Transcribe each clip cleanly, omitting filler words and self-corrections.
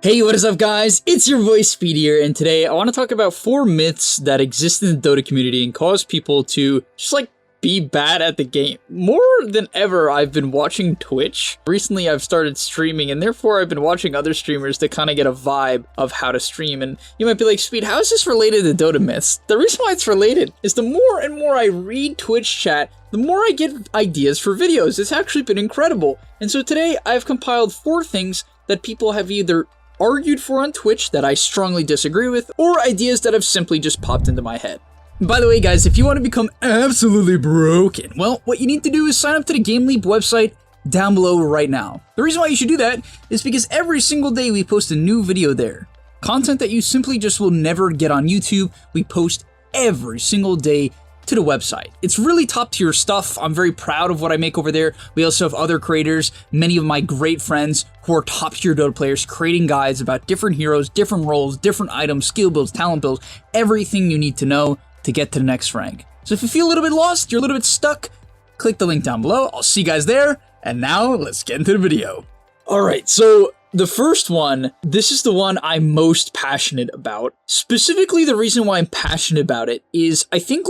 Hey, what is up guys? It's your boy Speed here, and today I want to talk about 4 myths that exist in the Dota community and cause people to just be bad at the game. More than ever, I've been watching Twitch. Recently I've started streaming, and therefore I've been watching other streamers to kind of get a vibe of how to stream. And you might be like, Speed, how is this related to Dota myths? The reason why it's related is the more and more I read Twitch chat, the more I get ideas for videos. It's actually been incredible. And so today I've compiled 4 things that people have either argued for on Twitch that I strongly disagree with, or ideas that have simply just popped into my head. By the way guys, if you want to become absolutely broken, well, what you need to do is sign up to the gameleap website down below right now. The reason why you should do that is because every single day we post a new video there. Content that you simply just will never get on YouTube, we post every single day to the website. It's really top tier stuff. I'm very proud of what I make over there. We also have other creators, many of my great friends who are top tier Dota players, creating guides about different heroes, different roles, different items, skill builds, talent builds, everything you need to know to get to the next rank. So if you feel a little bit lost, you're a little bit stuck, click the link down below. I'll see you guys there. And now let's get into the video. All right, so the first one, this is the one I'm most passionate about. Specifically, the reason why I'm passionate about it is I think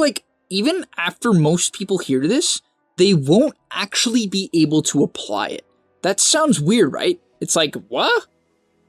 even after most people hear this, they won't actually be able to apply it. That sounds weird, right? It's like, what?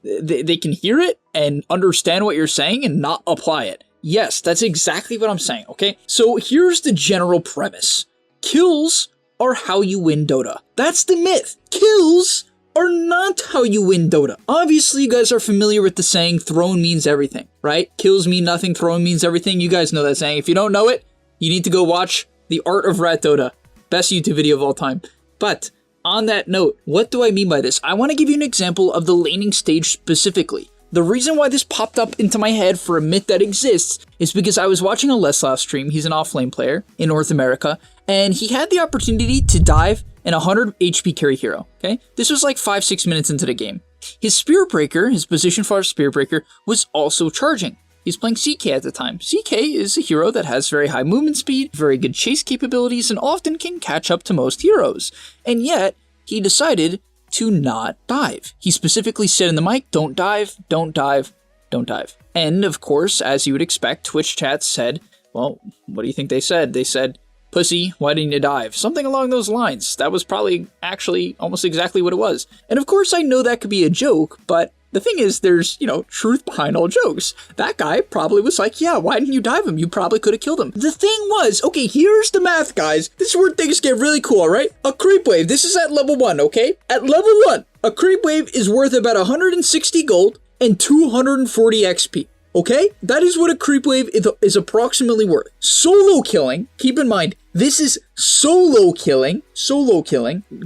They can hear it and understand what you're saying and not apply it. Yes, that's exactly what I'm saying, okay? So here's the general premise. Kills are how you win Dota. That's the myth. Kills are not how you win Dota. Obviously, you guys are familiar with the saying, throne means everything, right? Kills mean nothing, throne means everything. You guys know that saying. If you don't know it, you need to go watch The Art of Rat Dota. Best YouTube video of all time. But on that note, what do I mean by this? I want to give you an example of the laning stage specifically. The reason why this popped up into my head for a myth that exists is because I was watching a Leslav stream. He's an offlane player in North America, and he had the opportunity to dive in a 100 HP carry hero, okay? This was like 5-6 minutes into the game. His Spear Breaker, his position for Spear Breaker, was also charging. He's playing CK at the time. CK is a hero that has very high movement speed, very good chase capabilities, and often can catch up to most heroes. And yet, he decided to not dive. He specifically said in the mic, don't dive, don't dive, don't dive. And of course, as you would expect, Twitch chat said, well, what do you think they said? They said, pussy, why didn't you dive? Something along those lines. That was probably actually almost exactly what it was. And of course, I know that could be a joke, but the thing is, there's, truth behind all jokes. That guy probably was like, yeah, why didn't you dive him? You probably could have killed him. The thing was, okay, here's the math, guys. This is where things get really cool, all right? A creep wave, this is at level 1, okay? At level 1, a creep wave is worth about 160 gold and 240 XP. Okay? That is what a creep wave is approximately worth. Solo killing, keep in mind, this is solo killing,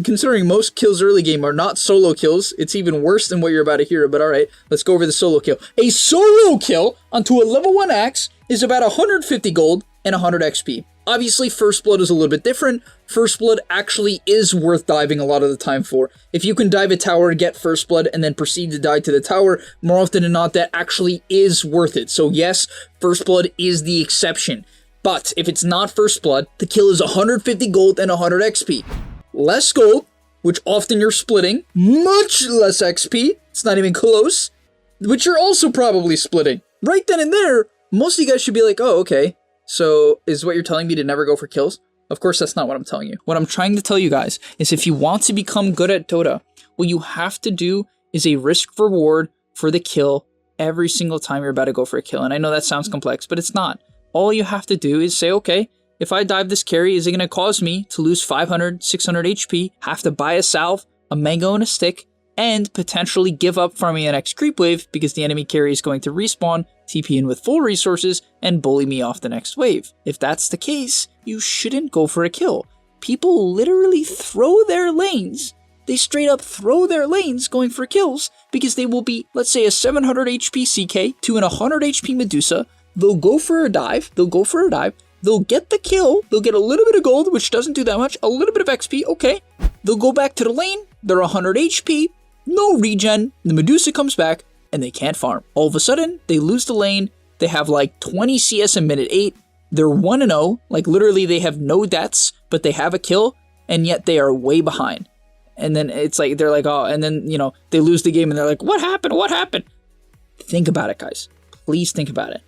considering most kills early game are not solo kills. It's even worse than what you're about to hear, but alright, let's go over the solo kill. A solo kill onto a level 1 axe is about 150 gold and 100 XP. Obviously, First Blood is a little bit different. First Blood actually is worth diving a lot of the time for. If you can dive a tower, get First Blood, and then proceed to dive to the tower, more often than not, that actually is worth it. So yes, First Blood is the exception. But if it's not First Blood, the kill is 150 gold and 100 XP. Less gold, which often you're splitting. Much less XP, it's not even close, which you're also probably splitting. Right then and there, most of you guys should be like, oh, okay. So, is what you're telling me to never go for kills? Of course, that's not what I'm telling you. What I'm trying to tell you guys is if you want to become good at Dota, what you have to do is a risk reward for the kill every single time you're about to go for a kill. And I know that sounds complex, but it's not. All you have to do is say, okay, if I dive this carry, is it going to cause me to lose 500, 600 HP, have to buy a salve, a mango, and a stick, and potentially give up farming the next creep wave because the enemy carry is going to respawn, TP in with full resources, and bully me off the next wave. If that's the case, you shouldn't go for a kill. People literally throw their lanes. They straight up throw their lanes going for kills because they will be, let's say, a 700 HP CK to an 100 HP Medusa. They'll go for a dive. They'll get the kill. They'll get a little bit of gold, which doesn't do that much. A little bit of XP, okay. They'll go back to the lane. They're 100 HP. No regen, the Medusa comes back, and they can't farm. All of a sudden, they lose the lane, they have like 20 CS in minute 8, they're 1-0, like literally they have no deaths, but they have a kill, and yet they are way behind. And then it's like, they're like, oh, and then, you know, they lose the game and they're like, what happened? What happened? Think about it, guys. Please think about it.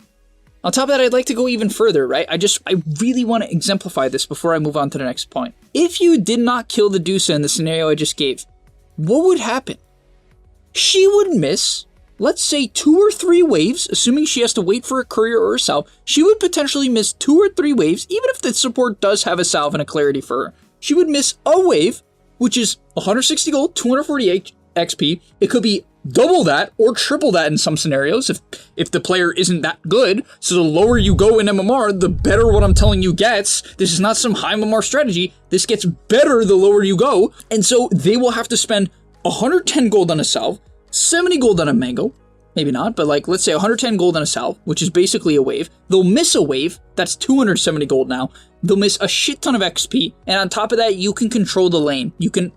On top of that, I'd like to go even further, right? I really want to exemplify this before I move on to the next point. If you did not kill the Dusa in the scenario I just gave, what would happen? She would miss, let's say, 2 or 3 waves, assuming she has to wait for a courier or a salve. She would potentially miss 2 or 3 waves, even if the support does have a salve and a clarity for her. She would miss a wave, which is 160 gold, 248 XP. It could be double that or triple that in some scenarios if the player isn't that good. So the lower you go in MMR, the better what I'm telling you gets. This is not some high MMR strategy. This gets better the lower you go. And so they will have to spend 110 gold on a salve, 70 gold on a mango. Maybe not, but like, let's say 110 gold on a salve, which is basically a wave. They'll miss a wave. That's 270 gold now. They'll miss a shit ton of XP. And on top of that, you can control the lane. You can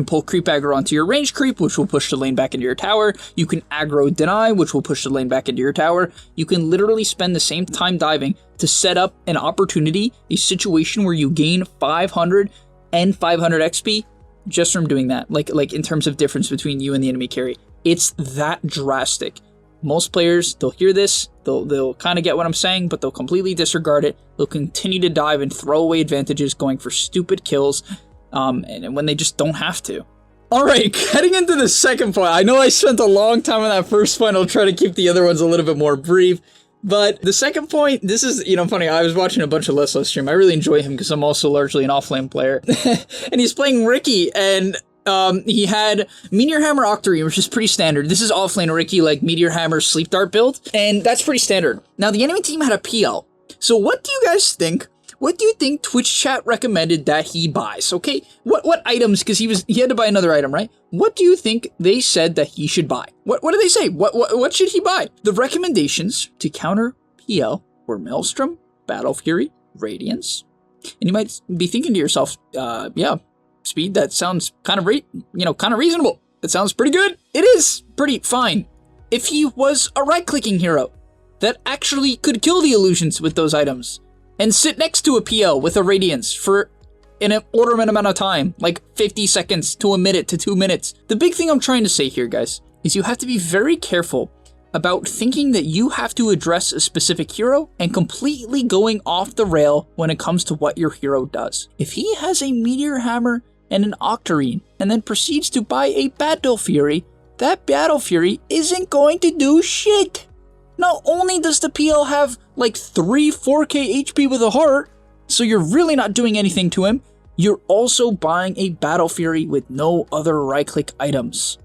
pull creep aggro onto your range creep, which will push the lane back into your tower. You can aggro deny, which will push the lane back into your tower. You can literally spend the same time diving to set up an opportunity, a situation where you gain 500 and 500 XP just from doing that. Like in terms of difference between you and the enemy carry. It's that drastic. Most players, they'll hear this, they'll kind of get what I'm saying, but they'll completely disregard it. They'll continue to dive and throw away advantages, going for stupid kills, and when they just don't have to. Alright, heading into the second point. I know I spent a long time on that first point. I'll try to keep the other ones a little bit more brief. But the second point, this is, you know, funny. I was watching a bunch of Leslo stream. I really enjoy him because I'm also largely an off-lane player. And he's playing Riki, and he had Meteor Hammer Octarine, which is pretty standard. This is offlane Riki, like Meteor Hammer Sleep Dart build, and that's pretty standard. Now, the enemy team had a PL. So what do you guys think? What do you think Twitch chat recommended that he buys? Okay, what items? Because he had to buy another item, right? What do you think they said that he should buy? What did they say? What should he buy? The recommendations to counter PL were Maelstrom, Battle Fury, Radiance, and you might be thinking to yourself, yeah. Speed, that sounds kind of reasonable. It sounds pretty good. It is pretty fine. If he was a right-clicking hero that actually could kill the illusions with those items and sit next to a PL with a Radiance for an ornament amount of time, like 50 seconds to a minute to 2 minutes. The big thing I'm trying to say here, guys, is you have to be very careful about thinking that you have to address a specific hero and completely going off the rail when it comes to what your hero does. If he has a Meteor Hammer and an Octarine and then proceeds to buy a Battle Fury, that Battle Fury isn't going to do shit. Not only does the PL have like 4k HP with a heart, so you're really not doing anything to him, you're also buying a Battle Fury with no other right-click items.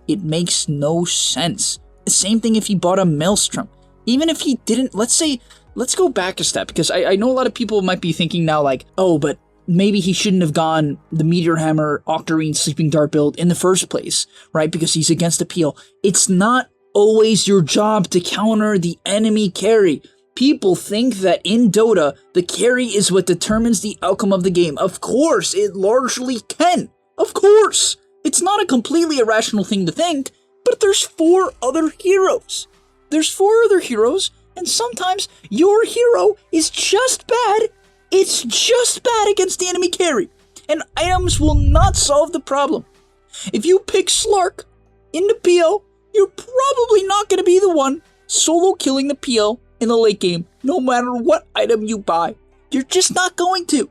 It makes no sense. The same thing if he bought a Maelstrom. Even if he didn't, let's go back a step, because I know a lot of people might be thinking now like, oh, but maybe he shouldn't have gone the Meteor Hammer Octarine Sleeping Dart build in the first place, right? Because he's against a PL. It's not always your job to counter the enemy carry. People think that in Dota, the carry is what determines the outcome of the game. Of course, it largely can. Of course. It's not a completely irrational thing to think, but there's 4 other heroes. There's 4 other heroes, and sometimes your hero is just bad. It's just bad against the enemy carry, and items will not solve the problem. If you pick Slark in the PL, you're probably not going to be the one solo killing the PL in the late game, no matter what item you buy. You're just not going to.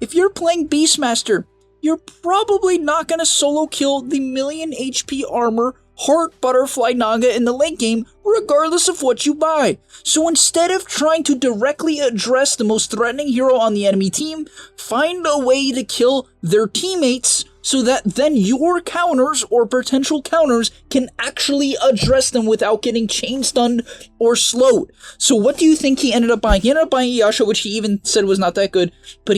If you're playing Beastmaster, you're probably not going to solo kill the 1,000,000 HP armor Heart Butterfly Naga in the late game, regardless of what you buy. So instead of trying to directly address the most threatening hero on the enemy team, find a way to kill their teammates so that then your counters or potential counters can actually address them without getting chain stunned or slowed. So what do you think he ended up buying? He ended up buying Yasha, which he even said was not that good, but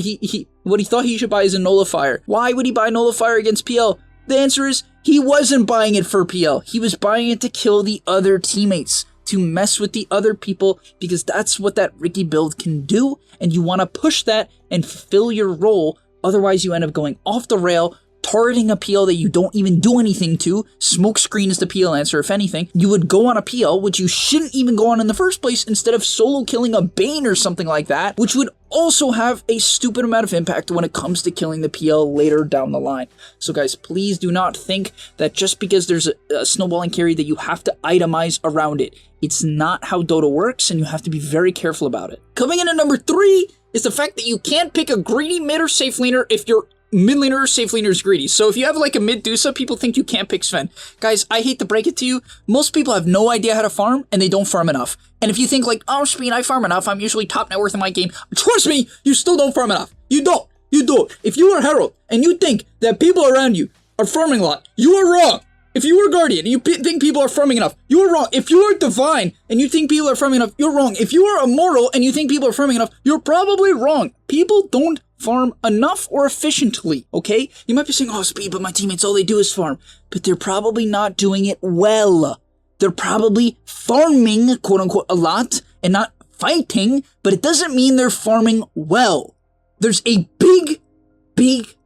what he thought he should buy is a Nullifier. Why would he buy Nullifier against PL? The answer is, he wasn't buying it for PL. He was buying it to kill the other teammates, to mess with the other people, because that's what that Riki build can do, and you want to push that and fulfill your role. Otherwise, you end up going off the rail, targeting a PL that you don't even do anything to. Smokescreen is the PL answer, if anything. You would go on a PL, which you shouldn't even go on in the first place, instead of solo killing a Bane or something like that, which would also have a stupid amount of impact when it comes to killing the PL later down the line. So guys, please do not think that just because there's a snowballing carry that you have to itemize around it. It's not how Dota works, and you have to be very careful about it. Coming in at number 3 is the fact that you can't pick a greedy mid or safe laner if your mid laner or safe laner is greedy. So if you have like a mid Dusa, people think you can't pick Sven. Guys, I hate to break it to you, most people have no idea how to farm, and they don't farm enough. And if you think like, oh, Speed, I farm enough, I'm usually top net worth in my game, trust me, you still don't farm enough. You don't. You don't. If you are Herald, and you think that people around you are farming a lot, you are wrong. If you are Guardian and you think people are farming enough, you are wrong. If you are Divine and you think people are farming enough, you're wrong. If you are Immortal and you think people are farming enough, you're probably wrong. People don't farm enough or efficiently, okay? You might be saying, oh, Speed, but my teammates, all they do is farm. But they're probably not doing it well. They're probably farming, quote unquote, a lot and not fighting, but it doesn't mean they're farming well. There's a big, big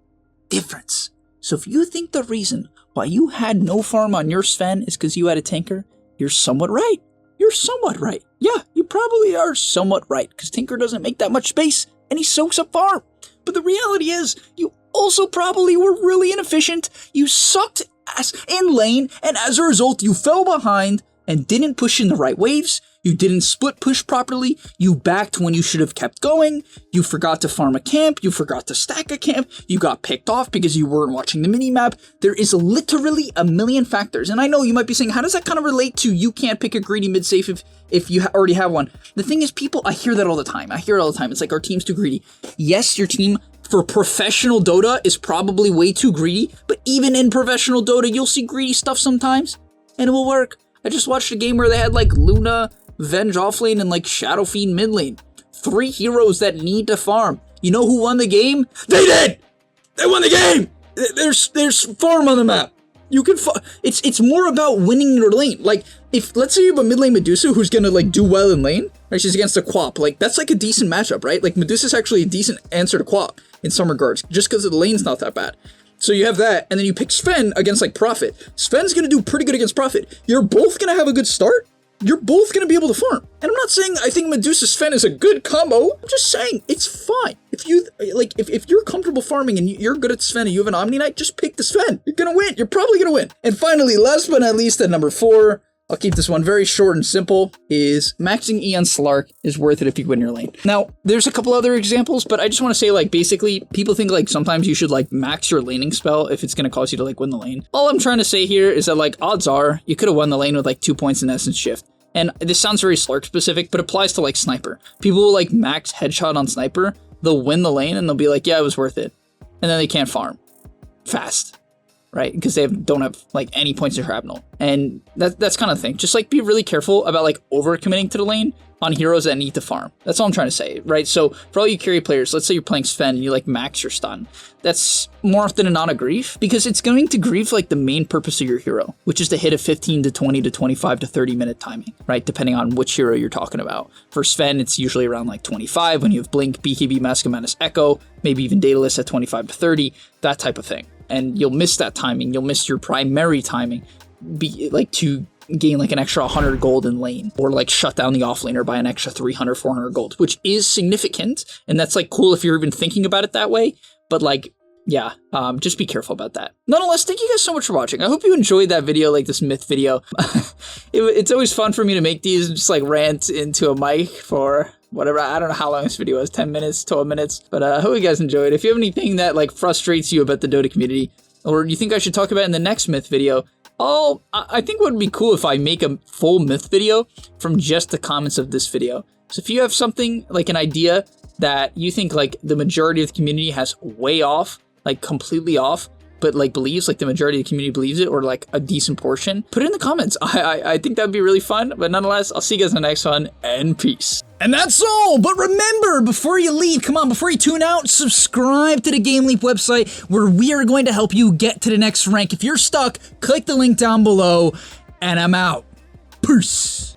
difference. So if you think the reason why you had no farm on your Sven is because you had a Tinker, you're somewhat right. You're somewhat right. Yeah, you probably are somewhat right, because Tinker doesn't make that much space, and he soaks up farm. But the reality is, you also probably were really inefficient, you sucked ass in lane, and as a result, you fell behind and didn't push in the right waves, you didn't split push properly, you backed when you should have kept going, you forgot to farm a camp, you forgot to stack a camp, you got picked off because you weren't watching the minimap. There is literally a million factors, and I know you might be saying, how does that kind of relate to you can't pick a greedy mid safe if you already have one? The thing is, people, I hear that all the time. It's like, our team's too greedy. Yes, your team for professional Dota is probably way too greedy, but even in professional Dota, you'll see greedy stuff sometimes, and it will work. I just watched a game where they had like Luna, Venge offlane, and like Shadow Fiend mid lane. 3 heroes that need to farm. You know who won the game? They did! They won the game! There's farm on the map. You can it's more about winning your lane. Like, if, let's say you have a mid lane Medusa who's gonna like do well in lane, right? She's against a Quap. Like, that's like a decent matchup, right? Like, Medusa's actually a decent answer to Quap in some regards, just because the lane's not that bad. So you have that, and then you pick Sven against like Prophet. Sven's gonna do pretty good against Prophet. You're both gonna have a good start. You're both gonna be able to farm. And I'm not saying I think Medusa Sven is a good combo. I'm just saying it's fine. If you like, if you're comfortable farming and you're good at Sven and you have an Omni Knight, just pick the Sven. You're gonna win. You're probably gonna win. And finally, last but not least, at number 4, I'll keep this one very short and simple, is maxing Eon Slark is worth it if you win your lane. Now, there's a couple other examples, but I just want to say, like, basically, people think, like, sometimes you should, like, max your laning spell if it's going to cause you to, like, win the lane. All I'm trying to say here is that, like, odds are you could have won the lane with, like, 2 points in Essence Shift. And this sounds very Slark specific, but applies to, like, Sniper. People will, like, max Headshot on Sniper, they'll win the lane, and they'll be like, yeah, it was worth it. And then they can't farm fast. Right? Because they don't have, like, any points of shrapnel. And that's kind of the thing. Just, like, be really careful about, like, overcommitting to the lane on heroes that need to farm. That's all I'm trying to say, right? So, for all you carry players, let's say you're playing Sven and you, like, max your stun. That's more often than not a grief, because it's going to grief, like, the main purpose of your hero, which is to hit a 15 to 20 to 25 to 30 minute timing, right? Depending on which hero you're talking about. For Sven, it's usually around, like, 25 when you have Blink, BKB, Mask of Madness, Echo, maybe even Daedalus at 25 to 30, that type of thing. And you'll miss that timing, you'll miss your primary timing, to gain like an extra 100 gold in lane, or like shut down the offlaner by an extra 300, 400 gold, which is significant, and that's like cool if you're even thinking about it that way, but like, yeah, just be careful about that. Nonetheless, thank you guys so much for watching. I hope you enjoyed that video, like this myth video. It's always fun for me to make these and just like rant into a mic for whatever, I don't know how long this video was, 10 minutes, 12 minutes, but I hope you guys enjoyed. If you have anything that like frustrates you about the Dota community, or you think I should talk about in the next myth video, I think it would be cool if I make a full myth video from just the comments of this video. So if you have something, like an idea that you think like the majority of the community has way off, like completely off, but like believes, like the majority of the community believes it, or like a decent portion, put it in the comments. I think that'd be really fun, but nonetheless, I'll see you guys in the next one, and peace. And that's all, but remember, before you leave, come on, before you tune out, subscribe to the GameLeap website, where we are going to help you get to the next rank. If you're stuck, click the link down below, and I'm out. Peace.